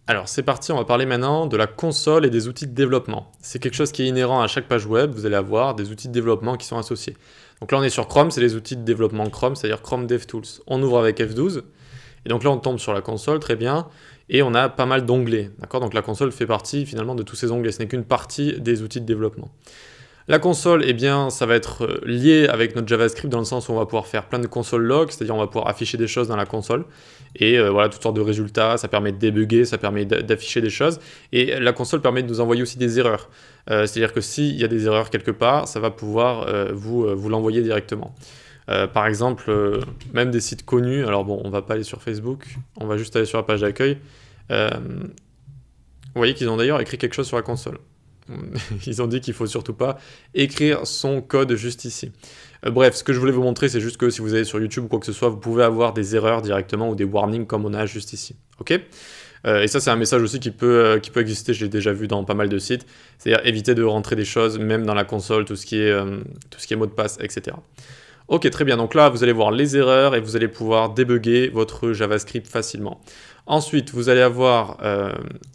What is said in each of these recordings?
Alors c'est parti, on va parler maintenant de la console et des outils de développement. C'est quelque chose qui est inhérent à chaque page web, vous allez avoir des outils de développement qui sont associés. Donc là on est sur Chrome, c'est les outils de développement Chrome, c'est-à-dire Chrome DevTools. On ouvre avec F12, et donc là on tombe sur la console, très bien, et on a pas mal d'onglets, d'accord. Donc la console fait partie finalement de tous ces onglets, ce n'est qu'une partie des outils de développement. La console, eh bien, ça va être lié avec notre JavaScript dans le sens où on va pouvoir faire plein de console logs, c'est-à-dire on va pouvoir afficher des choses dans la console, et voilà, toutes sortes de résultats, ça permet de débugger, ça permet d'afficher des choses, et la console permet de nous envoyer aussi des erreurs. C'est-à-dire que s'il y a des erreurs quelque part, ça va pouvoir vous l'envoyer directement. Par exemple, même des sites connus, alors bon, on va pas aller sur Facebook, on va juste aller sur la page d'accueil. Vous voyez qu'ils ont d'ailleurs écrit quelque chose sur la console. Ils ont dit qu'il faut surtout pas écrire son code juste ici. Bref, ce que je voulais vous montrer, c'est juste que si vous allez sur YouTube ou quoi que ce soit, vous pouvez avoir des erreurs directement ou des warnings comme on a juste ici. Ok. Et ça, c'est un message aussi qui peut exister, je l'ai déjà vu dans pas mal de sites. C'est-à-dire éviter de rentrer des choses, même dans la console, tout ce qui est mot de passe, etc. Ok, très bien. Donc là, vous allez voir les erreurs et vous allez pouvoir débugger votre JavaScript facilement. Ensuite, vous allez avoir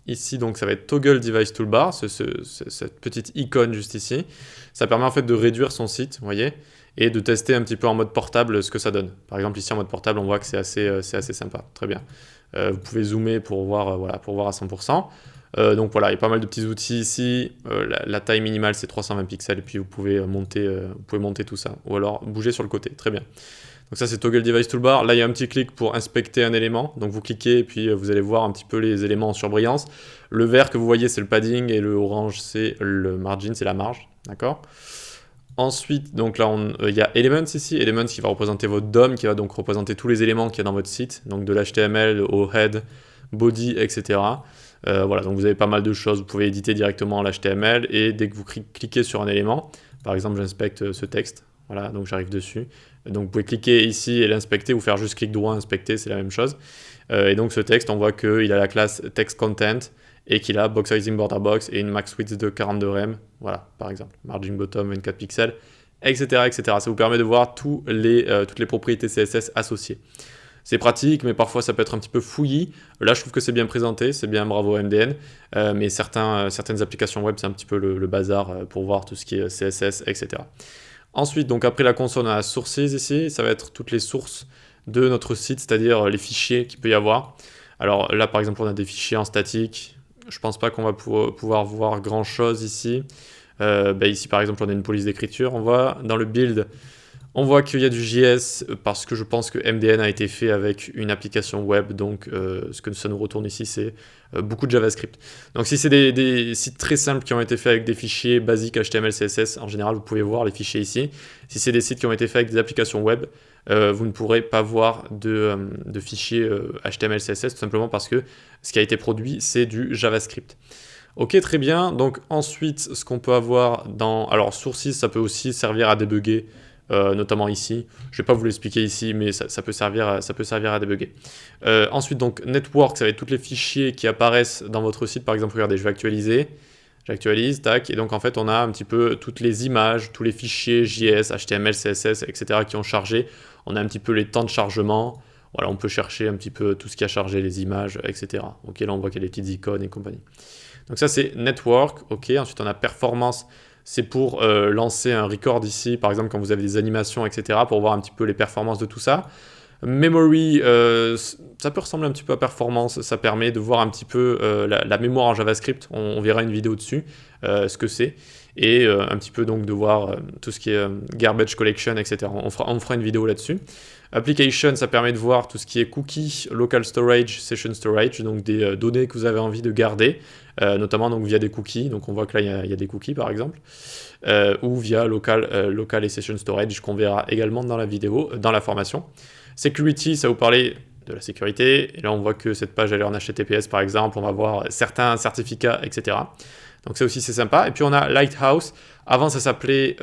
ici, donc ça va être Toggle Device Toolbar, cette petite icône juste ici. Ça permet en fait de réduire son site, vous voyez, et de tester un petit peu en mode portable ce que ça donne. Par exemple, ici en mode portable, on voit que c'est assez sympa. Très bien. Vous pouvez zoomer pour voir, voilà, pour voir à 100%. Donc voilà, il y a pas mal de petits outils ici. La taille minimale, c'est 320 pixels, et puis vous pouvez monter tout ça. Ou alors bouger sur le côté. Très bien. Donc ça, c'est Toggle Device Toolbar. Là, il y a un petit clic pour inspecter un élément. Donc vous cliquez et puis vous allez voir un petit peu les éléments en surbrillance. Le vert que vous voyez, c'est le padding et le orange, c'est le margin, c'est la marge. D'accord. Ensuite, donc là, il y a Elements ici. Elements qui va représenter votre DOM, qui va donc représenter tous les éléments qu'il y a dans votre site. Donc de l'HTML au head, body, etc. Voilà, donc vous avez pas mal de choses. Vous pouvez éditer directement l'HTML et dès que vous cliquez sur un élément, par exemple, j'inspecte ce texte. Voilà, donc j'arrive dessus. Donc vous pouvez cliquer ici et l'inspecter ou faire juste clic droit, inspecter, c'est la même chose. Et donc ce texte, on voit qu'il a la classe text content et qu'il a box sizing border box et une max width de 42 rem. Voilà, par exemple, margin bottom 24 pixels, etc., etc. Ça vous permet de voir toutes les propriétés CSS associées. C'est pratique, mais parfois ça peut être un petit peu fouillis. Là, je trouve que c'est bien présenté, c'est bien, bravo MDN. Mais certaines applications web, c'est un petit peu le bazar pour voir tout ce qui est CSS, etc. Ensuite, donc après la console, on a sources ici, ça va être toutes les sources de notre site, c'est-à-dire les fichiers qu'il peut y avoir. Alors là, par exemple, on a des fichiers en statique. Je pense pas qu'on va pouvoir voir grand-chose ici. Ici, par exemple, on a une police d'écriture. On voit dans le build, on voit qu'il y a du JS parce que je pense que MDN a été fait avec une application web, donc ce que ça nous retourne ici, c'est beaucoup de JavaScript. Donc si c'est des sites très simples qui ont été faits avec des fichiers basiques HTML, CSS, en général, vous pouvez voir les fichiers ici. Si c'est des sites qui ont été faits avec des applications web, vous ne pourrez pas voir de fichiers HTML, CSS, tout simplement parce que ce qui a été produit, c'est du JavaScript. Ok, très bien. Donc ensuite, ce qu'on peut avoir dans... Alors, sources, ça peut aussi servir à débugger, notamment ici. Je ne vais pas vous l'expliquer ici, mais ça peut servir à débugger. Ensuite, donc, network, ça va être tous les fichiers qui apparaissent dans votre site. Par exemple, regardez, je vais actualiser. J'actualise, tac, et donc en fait, on a un petit peu toutes les images, tous les fichiers JS, HTML, CSS, etc. qui ont chargé. On a un petit peu les temps de chargement. Voilà, on peut chercher un petit peu tout ce qui a chargé, les images, etc. Ok, là, on voit qu'il y a les petites icônes et compagnie. Donc ça, c'est network. Ok, ensuite, on a performance. C'est pour lancer un record ici, par exemple, quand vous avez des animations, etc., pour voir un petit peu les performances de tout ça. Memory, ça peut ressembler un petit peu à performance, ça permet de voir un petit peu la mémoire en JavaScript, on verra une vidéo dessus, ce que c'est, et un petit peu donc de voir tout ce qui est garbage collection, etc. On fera une vidéo là-dessus. Application, ça permet de voir tout ce qui est cookies, local storage, session storage, donc des données que vous avez envie de garder, notamment donc via des cookies, donc on voit que là il y a des cookies par exemple, ou via local et session storage qu'on verra également dans la vidéo, dans la formation. Security, ça va vous parler de la sécurité, et là on voit que cette page elle est en HTTPS par exemple, on va voir certains certificats, etc. Donc ça aussi c'est sympa. Et puis on a Lighthouse, avant ça s'appelait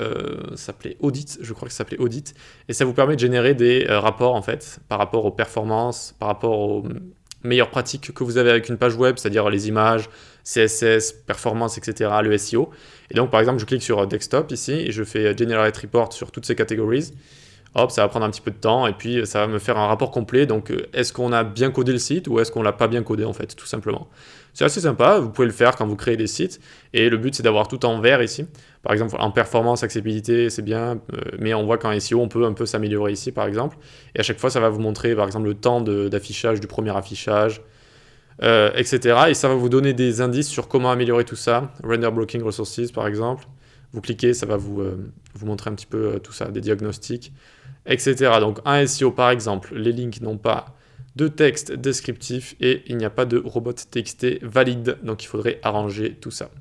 Audit, je crois que ça s'appelait Audit, et ça vous permet de générer des rapports en fait, par rapport aux performances, par rapport aux meilleures pratiques que vous avez avec une page web, c'est-à-dire les images, CSS, performance, etc., le SEO. Et donc par exemple je clique sur Desktop ici, et je fais Generate Report sur toutes ces catégories. Hop, ça va prendre un petit peu de temps et puis ça va me faire un rapport complet. Donc, est-ce qu'on a bien codé le site ou est-ce qu'on l'a pas bien codé en fait, tout simplement. C'est assez sympa, vous pouvez le faire quand vous créez des sites et le but c'est d'avoir tout en vert ici. Par exemple, en performance, accessibilité, c'est bien, mais on voit qu'en SEO, on peut un peu s'améliorer ici par exemple. Et à chaque fois, ça va vous montrer par exemple le temps d'affichage du premier affichage, etc. Et ça va vous donner des indices sur comment améliorer tout ça. Render Blocking Resources par exemple. Vous cliquez, ça va vous montrer un petit peu tout ça, des diagnostics, etc. Donc un SEO par exemple, les links n'ont pas de texte descriptif et il n'y a pas de robot.txt valide, donc il faudrait arranger tout ça.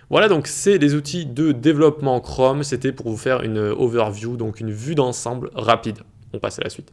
Voilà, donc c'est les outils de développement Chrome, c'était pour vous faire une overview, donc une vue d'ensemble rapide. On passe à la suite.